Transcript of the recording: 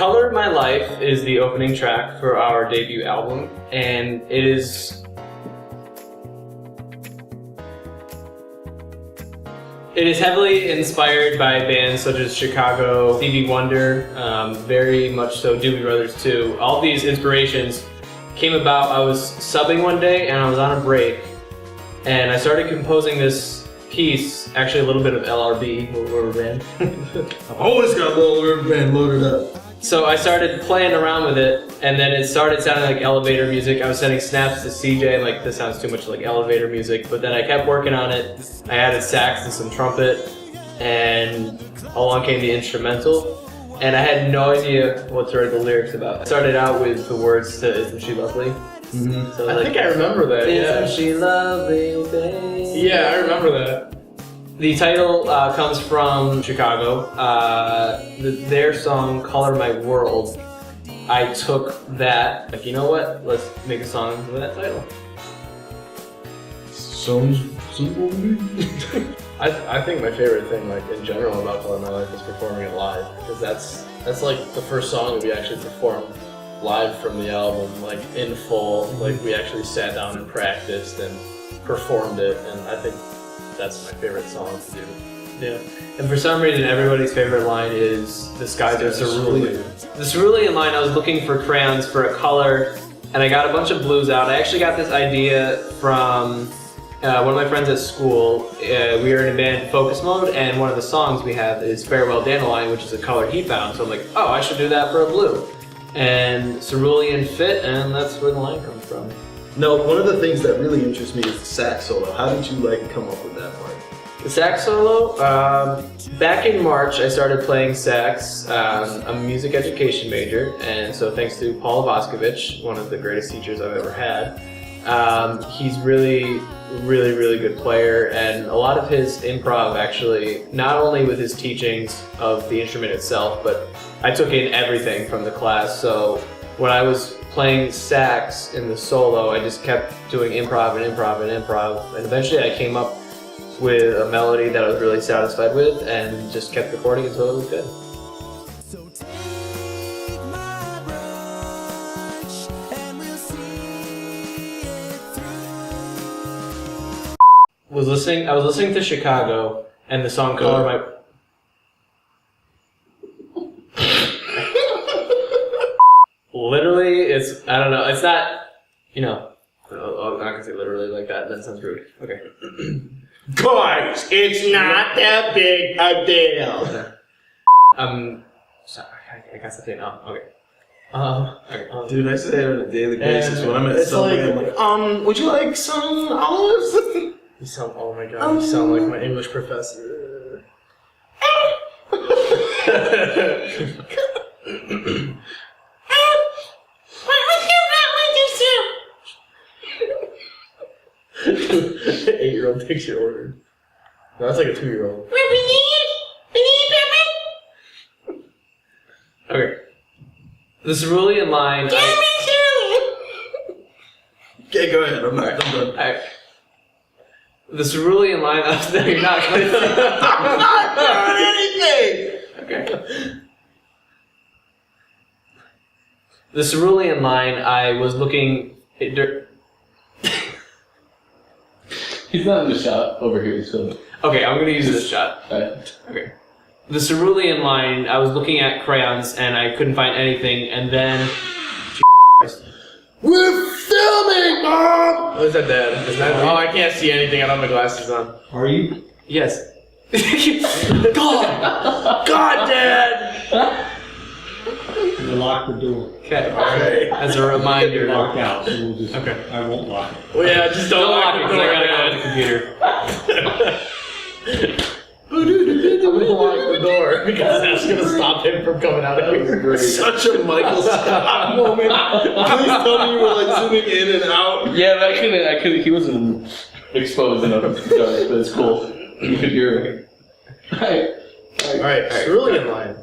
Color My Life is the opening track for our debut album, and it is heavily inspired by bands such as Chicago, Stevie Wonder, very much so Doobie Brothers too. All these inspirations came about. I was subbing one day and I was on a break, and I started composing this piece, actually a little bit of LRB, Little Rubber Band. I've always got Little Rubber Band loaded up. So I started playing around with it, and then it started sounding like elevator music. I was sending snaps to CJ, like, this sounds too much like elevator music, but then I kept working on it. I added sax and some trumpet, and along came the instrumental, and I had no idea what to write the lyrics about. I started out with the words to Isn't She Lovely? Mm-hmm. So I think I remember that, Isn't she lovely, baby? Yeah, I remember that. The title comes from Chicago. Their song, Color My World, I took that, like, you know what, let's make a song with that title. Sounds simple to me. I think my favorite thing, like, in general about Color My Life is performing it live, because that's like the first song that we actually performed live from the album, like, in full. Like, we actually sat down and practiced and performed it, and I think that's my favorite song to do. Yeah, and for some reason everybody's favorite line is "The skies are cerulean." The cerulean line, I was looking for crayons for a color, and I got a bunch of blues out. I actually got this idea from one of my friends at school. We are in a band, Focus Mode, and one of the songs we have is Farewell Dandelion, which is a color he found. So I'm like, oh, I should do that for a blue. And cerulean fit, and that's where the line comes from. No, one of the things that really interests me is the sax solo. How did you like come up with that part? The sax solo, back in March I started playing sax. I'm a music education major, and so thanks to Paul Voskovich, one of the greatest teachers I've ever had, he's really good player, and a lot of his improv actually, not only with his teachings of the instrument itself, but I took in everything from the class. So when I was playing sax in the solo, I just kept doing improv, and eventually I came up with a melody that I was really satisfied with, and just kept recording until it was good. I was listening to Chicago and the song Color My... Literally, it's, I don't know, it's not, you know, I'm not gonna say literally like that, that sounds rude. Okay. Guys, it's not that big a deal. Sorry, I got something now. Okay. Okay. Dude, I say it on a daily basis when I'm at it's Subway. like, I'm like, would you like some olives? You sound, oh my god, you sound like my English professor. An 8-year-old takes your order. No, that's like a 2-year-old. Okay. The cerulean line. Okay, go ahead. I'm done. Alright. The cerulean line. No, you're not going to. I'm not doing anything! Okay. The cerulean line, I was looking. He's not in the shot over here, so. Okay, I'm gonna use this shot. Alright. Okay. The cerulean line, I was looking at crayons and I couldn't find anything, and then. We're filming, Mom! What is that, Dad? Is that, oh, I can't see anything. I don't have my glasses on. Are you? Yes. God! God, Dad! Lock the door. Okay. Alright. As a reminder. Locked out, so we'll just. Okay. I won't lock it. Well, yeah, just don't lock it the because door. I gotta go to the computer. I'm gonna lock the door because that's gonna stop him from coming out of here. Such a Michael Scott moment. Please tell me you were like zooming in and out. Yeah, but I couldn't, he wasn't exposed enough, but it's cool. You could hear it. Alright. Alright, cerulean line.